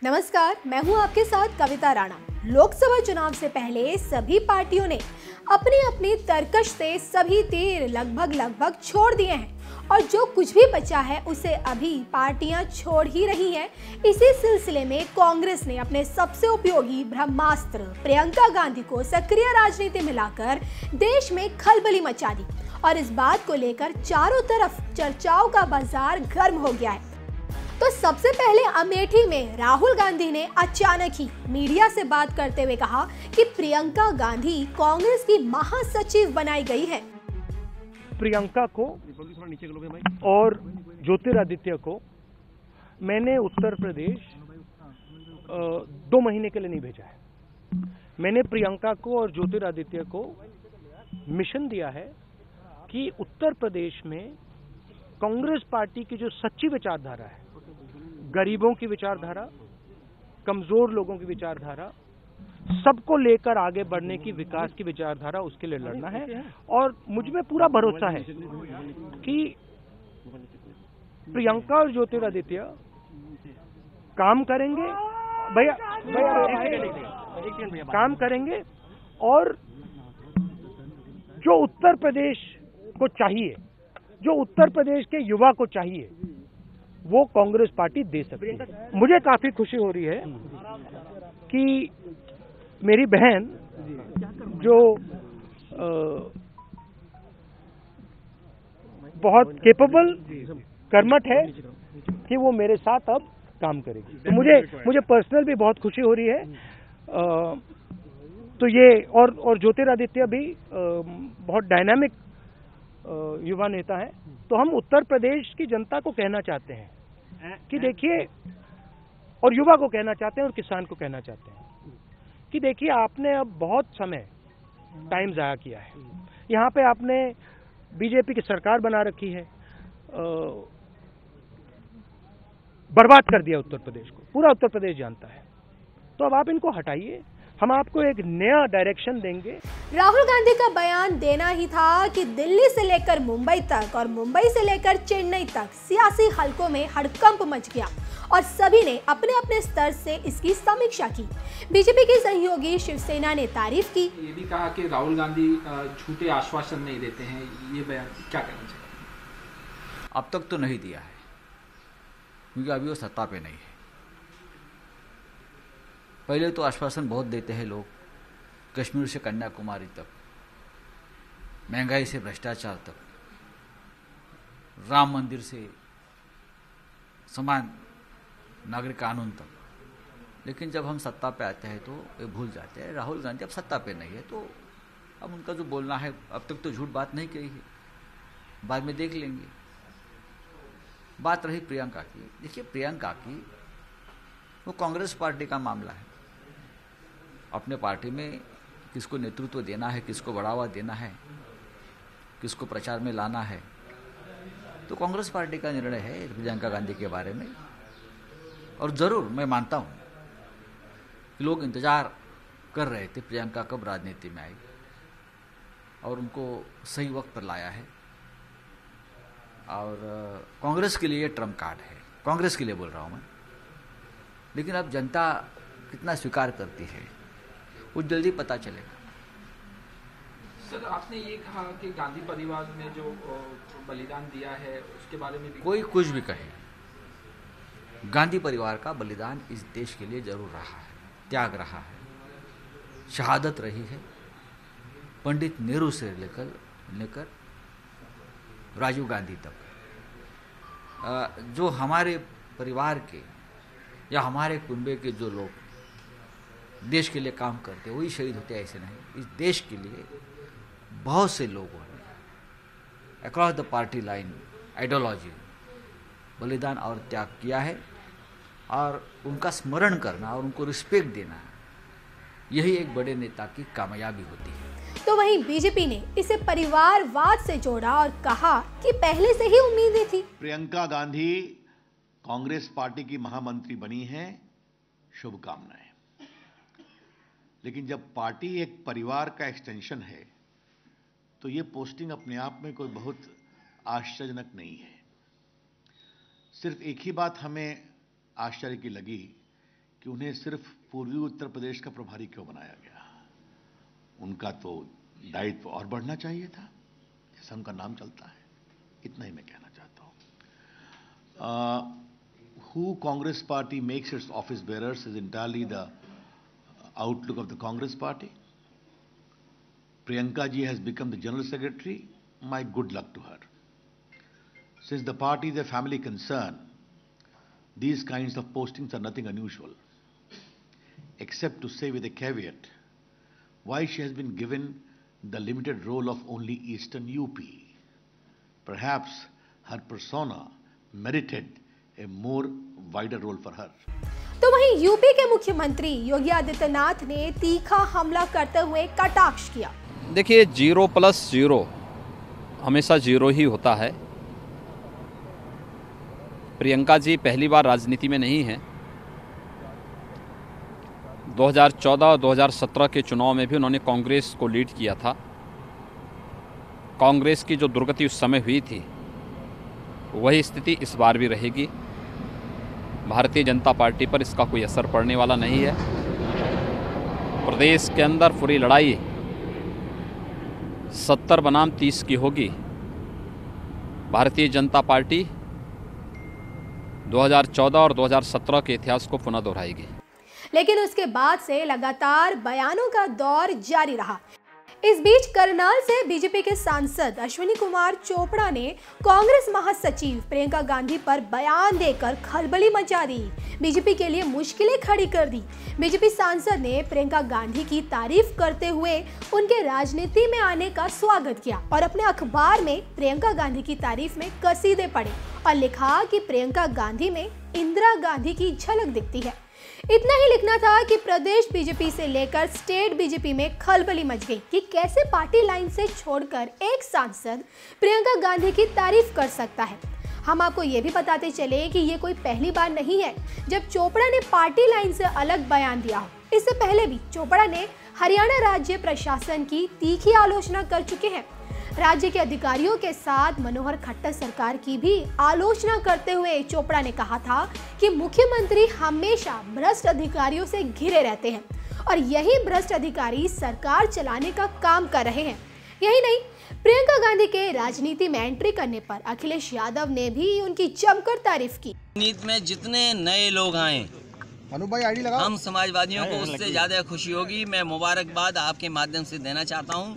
नमस्कार, मैं हूं आपके साथ कविता राणा। लोकसभा चुनाव से पहले सभी पार्टियों ने अपनी अपनी तरकश से सभी तीर लगभग छोड़ दिए हैं और जो कुछ भी बचा है उसे अभी पार्टियां छोड़ ही रही हैं। इसी सिलसिले में कांग्रेस ने अपने सबसे उपयोगी ब्रह्मास्त्र प्रियंका गांधी को सक्रिय राजनीति में लाकर देश में खलबली मचा दी और इस बात को लेकर चारों तरफ चर्चाओं का बाजार गर्म हो गया है। तो सबसे पहले अमेठी में राहुल गांधी ने अचानक ही मीडिया से बात करते हुए कहा कि प्रियंका गांधी कांग्रेस की महासचिव बनाई गई है। प्रियंका को और ज्योतिरादित्य को मैंने उत्तर प्रदेश 2 महीने के लिए नहीं भेजा है। मैंने प्रियंका को और ज्योतिरादित्य को मिशन दिया है कि उत्तर प्रदेश में कांग्रेस पार्टी की जो सच्ची विचारधारा है, गरीबों की विचारधारा, कमजोर लोगों की विचारधारा, सबको लेकर आगे बढ़ने की, विकास की विचारधारा, उसके लिए लड़ना है। और मुझ में पूरा भरोसा है कि प्रियंका और ज्योतिरादित्य काम करेंगे, काम करेंगे और जो उत्तर प्रदेश को चाहिए, जो उत्तर प्रदेश के युवा को चाहिए, वो कांग्रेस पार्टी दे सकती है। मुझे काफी खुशी हो रही है कि मेरी बहन जो बहुत केपेबल, कर्मठ है, कि वो मेरे साथ अब काम करेगी। तो मुझे पर्सनल भी बहुत खुशी हो रही है। तो ये और ज्योतिरादित्य भी बहुत डायनामिक युवा नेता है। तो हम उत्तर प्रदेश की जनता को कहना चाहते हैं कि देखिए, और युवा को कहना चाहते हैं और किसान को कहना चाहते हैं कि देखिए, आपने अब बहुत समय टाइम जाया किया है। यहाँ पे आपने बीजेपी की सरकार बना रखी है, बर्बाद कर दिया उत्तर प्रदेश को, पूरा उत्तर प्रदेश जानता है। तो अब आप इनको हटाइए, हम आपको एक नया डायरेक्शन देंगे। राहुल गांधी का बयान देना ही था कि दिल्ली से लेकर मुंबई तक और मुंबई से लेकर चेन्नई तक सियासी हलकों में हड़कंप मच गया और सभी ने अपने अपने स्तर से इसकी समीक्षा की। बीजेपी के सहयोगी शिवसेना ने तारीफ की। ये भी कहा कि राहुल गांधी झूठे आश्वासन नहीं देते हैं। ये बयान क्या कहना चाहिए? अब तक तो नहीं दिया है, क्योंकि अभी वो सत्ता पे नहीं है। पहले तो आश्वासन बहुत देते हैं लोग, कश्मीर से कन्याकुमारी तक, महंगाई से भ्रष्टाचार तक, राम मंदिर से समान नागरिक कानून तक। लेकिन जब हम सत्ता पे आते हैं तो ये भूल जाते हैं। राहुल गांधी अब सत्ता पे नहीं है, तो अब उनका जो बोलना है, अब तक तो झूठ बात नहीं कही है, बाद में देख लेंगे। बात रही प्रियंका की। देखिए, प्रियंका की वो कांग्रेस पार्टी का मामला है। अपने पार्टी में किसको नेतृत्व देना है, किसको बढ़ावा देना है, किसको प्रचार में लाना है, तो कांग्रेस पार्टी का निर्णय है प्रियंका गांधी के बारे में। और जरूर मैं मानता हूं कि लोग इंतजार कर रहे थे प्रियंका कब राजनीति में आई, और उनको सही वक्त पर लाया है। और कांग्रेस के लिए ये ट्रम्प कार्ड है, कांग्रेस के लिए बोल रहा हूं मैं। लेकिन अब जनता कितना स्वीकार करती है वो जल्दी पता चलेगा। सर, आपने ये कहा कि गांधी परिवार ने जो बलिदान दिया है उसके बारे में भी कोई कुछ भी कहे, गांधी परिवार का बलिदान इस देश के लिए जरूर रहा है, त्याग रहा है, शहादत रही है। पंडित नेहरू से लेकर राजीव गांधी तक, जो हमारे परिवार के या हमारे कुनबे के जो लोग देश के लिए काम करते वही शहीद होते, ऐसे नहीं। इस देश के लिए बहुत से लोगों ने across the party line, ideology, बलिदान और त्याग किया है, और उनका स्मरण करना और उनको रिस्पेक्ट देना, यही एक बड़े नेता की कामयाबी होती है। तो वहीं बीजेपी ने इसे परिवारवाद से जोड़ा और कहा कि पहले से ही उम्मीदें थी। प्रियंका गांधी कांग्रेस पार्टी की महामंत्री बनी हैं, शुभकामनाएं। लेकिन जब पार्टी एक परिवार का एक्सटेंशन है तो ये पोस्टिंग अपने आप में कोई बहुत आश्चर्यजनक नहीं है। सिर्फ एक ही बात हमें आश्चर्य की लगी कि उन्हें सिर्फ पूर्वी उत्तर प्रदेश का प्रभारी क्यों बनाया गया। उनका तो दायित्व और बढ़ना चाहिए था, जैसा उनका नाम चलता है। इतना ही मैं कहना चाहता हूं। Who Congress party makes its office bearers is entirely the outlook of the Congress party. Priyanka ji has become the General Secretary. My good luck to her. Since the party is a family concern, these kinds of postings are nothing unusual, except to say with a caveat, why she has been given the limited role of only Eastern UP. Perhaps her persona merited a more wider role for her. तो वहीं UP के मुख्यमंत्री योगी आदित्यनाथ ने तीखा हमला करते हुए कटाक्ष किया। देखिए, 0+0 हमेशा 0 ही होता है। प्रियंका जी पहली बार राजनीति में नहीं हैं। 2014 और 2017 के चुनाव में भी उन्होंने कांग्रेस को लीड किया था। कांग्रेस की जो दुर्गति उस समय हुई थी, वही स्थिति इस बार भी रहेगी। भारतीय जनता पार्टी पर इसका कोई असर पड़ने वाला नहीं है। प्रदेश के अंदर पूरी लड़ाई 70 बनाम 30 की होगी। भारतीय जनता पार्टी 2014 और 2017 के इतिहास को पुनः दोहराएगी। लेकिन उसके बाद से लगातार बयानों का दौर जारी रहा। इस बीच करनाल से बीजेपी के सांसद अश्विनी कुमार चोपड़ा ने कांग्रेस महासचिव प्रियंका गांधी पर बयान देकर खलबली मचा दी, बीजेपी के लिए मुश्किलें खड़ी कर दी। बीजेपी सांसद ने प्रियंका गांधी की तारीफ करते हुए उनके राजनीति में आने का स्वागत किया और अपने अखबार में प्रियंका गांधी की तारीफ में कसीदे पढ़े और लिखा कि प्रियंका गांधी में इंदिरा गांधी की झलक दिखती है। इतना ही लिखना था कि प्रदेश बीजेपी से लेकर स्टेट बीजेपी में खलबली मच गई कि कैसे पार्टी लाइन से छोड़कर एक सांसद प्रियंका गांधी की तारीफ कर सकता है। हम आपको ये भी बताते चले कि ये कोई पहली बार नहीं है जब चोपड़ा ने पार्टी लाइन से अलग बयान दिया हो। इससे पहले भी चोपड़ा ने हरियाणा राज्य प्रशासन की तीखी आलोचना कर चुके हैं। राज्य के अधिकारियों के साथ मनोहर खट्टर सरकार की भी आलोचना करते हुए चोपड़ा ने कहा था कि मुख्यमंत्री हमेशा भ्रष्ट अधिकारियों से घिरे रहते हैं और यही भ्रष्ट अधिकारी सरकार चलाने का काम कर रहे हैं। यही नहीं, प्रियंका गांधी के राजनीति में एंट्री करने पर अखिलेश यादव ने भी उनकी जमकर तारीफ की। राजनीति में जितने नए लोग आए, हम समाजवादियों को उससे ज्यादा खुशी होगी। मैं मुबारकबाद आपके माध्यम से देना चाहता हूँ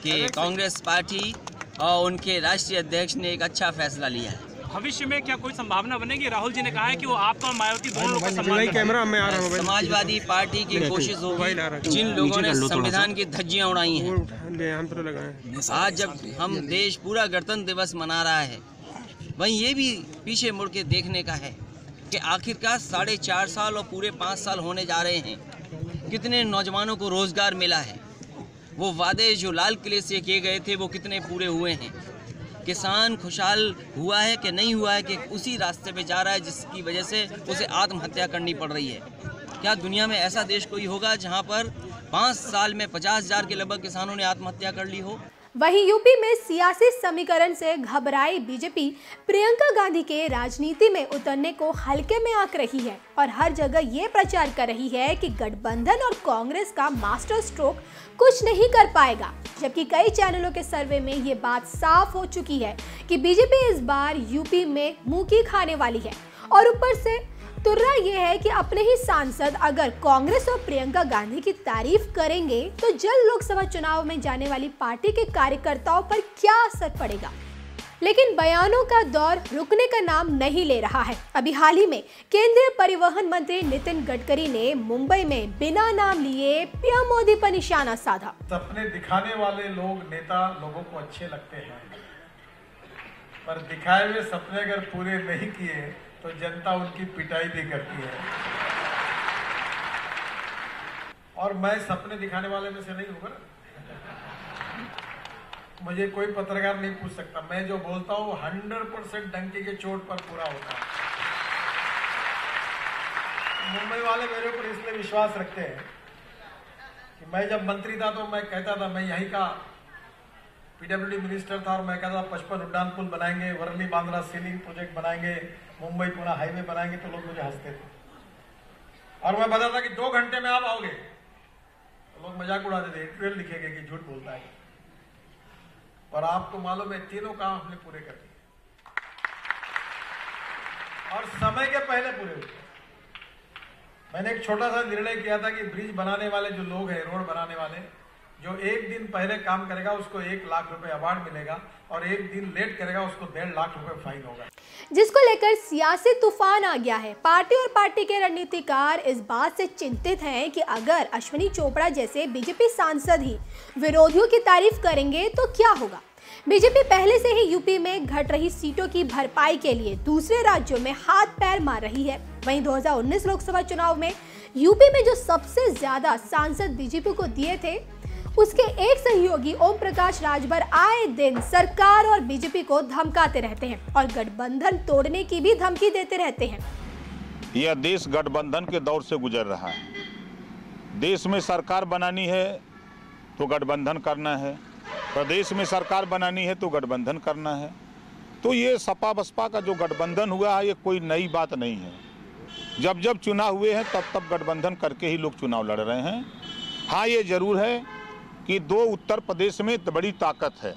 कि कांग्रेस पार्टी और उनके राष्ट्रीय अध्यक्ष ने एक अच्छा फैसला लिया है। भविष्य में क्या कोई संभावना बनेगी? राहुल जी ने कहा है कि वो आपका और मायावती दोनों का सम्मान। समाजवादी पार्टी की कोशिश होगी, जिन लोगों ने संविधान की धज्जियां उड़ाई हैं, आज जब हम देश पूरा गणतंत्र दिवस मना रहा है, वहीं ये भी पीछे मुड़ के देखने का है कि आखिरकार 4.5 साल और पूरे 5 साल होने जा रहे हैं, कितने नौजवानों को रोजगार मिला है। वो वादे जो लाल किले से किए गए थे वो कितने पूरे हुए हैं। किसान खुशहाल हुआ है कि नहीं हुआ है कि उसी रास्ते पे जा रहा है जिसकी वजह से उसे आत्महत्या करनी पड़ रही है। क्या दुनिया में ऐसा देश कोई होगा जहां पर 5 साल में 50,000 के लगभग किसानों ने आत्महत्या कर ली हो? वहीं यूपी में सियासी समीकरण से घबराई बीजेपी प्रियंका गांधी के राजनीति में उतरने को हल्के में आंक रही है और हर जगह ये प्रचार कर रही है कि गठबंधन और कांग्रेस का मास्टर स्ट्रोक कुछ नहीं कर पाएगा, जबकि कई चैनलों के सर्वे में ये बात साफ हो चुकी है कि बीजेपी इस बार यूपी में मुंह की खाने वाली है। और ऊपर से तुर्रा ये है कि अपने ही सांसद अगर कांग्रेस और प्रियंका गांधी की तारीफ करेंगे तो जल्द लोकसभा चुनाव में जाने वाली पार्टी के कार्यकर्ताओं पर क्या असर पड़ेगा। लेकिन बयानों का दौर रुकने का नाम नहीं ले रहा है। अभी हाल ही में केंद्रीय परिवहन मंत्री नितिन गडकरी ने मुंबई में बिना नाम लिए पीएम मोदी पर निशाना साधा। सपने दिखाने वाले लोग, नेता लोगों को अच्छे लगते हैं, पर दिखाए हुए सपने अगर पूरे नहीं किए तो जनता उनकी पिटाई भी करती है। और मैं सपने दिखाने वाले में से नहीं हूँ ना। मुझे कोई पत्रकार नहीं पूछ सकता। मैं जो बोलता हूँ 100% डंके के चोट पर पूरा होता है। मुंबई वाले मेरे ऊपर इसलिए विश्वास रखते हैं कि मैं जब मंत्री था तो मैं कहता था, मैं यहीं का पीडब्ल्यूडी मिनिस्टर था और मैं कहता था 55 उड्डान पुल बनाएंगे, वर्ली बांद्रा सीलिंग प्रोजेक्ट बनाएंगे, मुंबई पुणे हाईवे बनाएंगे, तो लोग मुझे हंसते थे। और मैं बताता कि 2 घंटे में आप आओगे, तो लोग मजाक उड़ाते थे, ट्रेल लिखेंगे कि झूठ बोलता है। और आपको मालूम है तीनों काम हमने पूरे कर दिए और समय के पहले पूरे हुए। मैंने एक छोटा सा निर्णय किया था कि ब्रिज बनाने वाले जो लोग हैं, रोड बनाने वाले, जो 1 दिन पहले काम करेगा उसको 1 लाख रुपए अवार्ड मिलेगा और 1 दिन लेट करेगा उसको 1.5 लाख रुपए फाइन होगा। जिसको लेकर सियासी तूफान आ गया है। पार्टी और पार्टी के रणनीतिकार इस बात से चिंतित हैं कि अगर अश्विनी चोपड़ा जैसे बीजेपी सांसद ही विरोधियों की तारीफ करेंगे तो क्या होगा। बीजेपी पहले से ही यूपी में घट रही सीटों की भरपाई के लिए दूसरे राज्यों में हाथ पैर मार रही है। वहीं 2019 लोकसभा चुनाव में यूपी में जो सबसे ज्यादा सांसद बीजेपी को दिए थे, उसके एक सहयोगी ओम प्रकाश राजभर आए दिन सरकार और बीजेपी को धमकाते रहते हैं और गठबंधन तोड़ने की भी धमकी देते रहते हैं। यह देश गठबंधन के दौर से गुजर रहा है। देश में सरकार बनानी है तो गठबंधन करना है, प्रदेश में सरकार बनानी है तो गठबंधन करना है। तो ये सपा बसपा का जो गठबंधन हुआ है ये कोई नई बात नहीं है। जब जब चुनाव हुए हैं तब तब गठबंधन करके ही लोग चुनाव लड़ रहे हैं। हाँ, ये जरूर है कि 2 उत्तर प्रदेश में बड़ी ताकत है।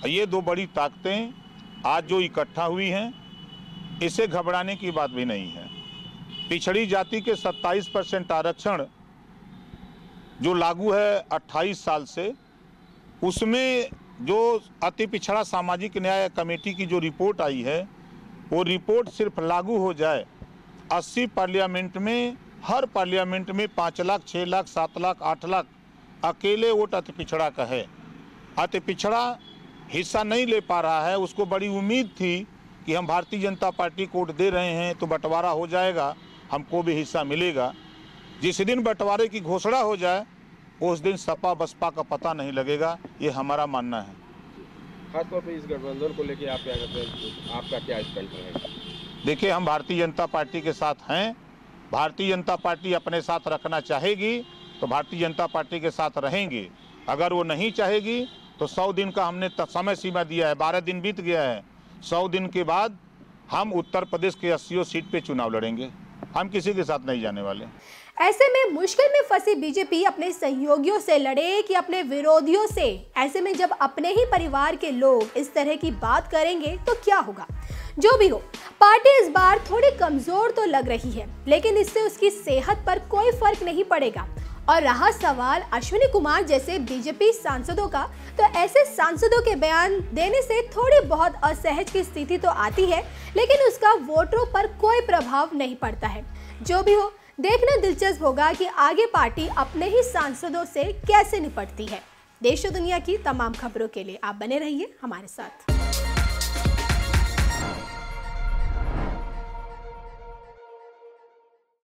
ये 2 बड़ी ताकतें आज जो इकट्ठा हुई हैं, इसे घबराने की बात भी नहीं है। पिछड़ी जाति के 27% आरक्षण जो लागू है 28 साल से, उसमें जो अति पिछड़ा सामाजिक न्याय कमेटी की जो रिपोर्ट आई है, वो रिपोर्ट सिर्फ लागू हो जाए 80 पार्लियामेंट में, हर पार्लियामेंट में 5 लाख, 6 लाख, 7 लाख, 8 लाख अकेले वोट अति पिछड़ा का है। अति पिछड़ा हिस्सा नहीं ले पा रहा है। उसको बड़ी उम्मीद थी कि हम भारतीय जनता पार्टी को वोट दे रहे हैं तो बंटवारा हो जाएगा, हमको भी हिस्सा मिलेगा। जिस दिन बंटवारे की घोषणा हो जाए उस दिन सपा बसपा का पता नहीं लगेगा, ये हमारा मानना है। खासतौर पर इस गठबंधन को लेकर आप क्या कहते हैं, आपका क्या स्टैंड रहेगा? देखिए, हम भारतीय जनता पार्टी के साथ हैं। भारतीय जनता पार्टी अपने साथ रखना चाहेगी तो भारतीय जनता पार्टी के साथ रहेंगे। अगर वो नहीं चाहेगी तो 100 दिन का हमने समय सीमा दिया है, 12 दिन बीत गया है। 100 दिन के बाद हम उत्तर प्रदेश के 80 सीट पे चुनाव लड़ेंगे। हम किसी के साथ नहीं जाने वाले। ऐसे में मुश्किल में फंसी बीजेपी अपने सहयोगियों से लड़े कि अपने विरोधियों से। ऐसे में जब अपने ही परिवार के लोग इस तरह की बात करेंगे तो क्या होगा। जो भी हो, पार्टी इस बार थोड़ी कमजोर तो लग रही है, लेकिन इससे उसकी सेहत पर कोई फर्क नहीं पड़ेगा। और रहा सवाल अश्विनी कुमार जैसे बीजेपी सांसदों का, तो ऐसे सांसदों के बयान देने से थोड़ी बहुत असहज की स्थिति तो आती है, लेकिन उसका वोटरों पर कोई प्रभाव नहीं पड़ता है। जो भी हो, देखना दिलचस्प होगा कि आगे पार्टी अपने ही सांसदों से कैसे निपटती है। देश और दुनिया की तमाम खबरों के लिए आप बने रहिए हमारे साथ।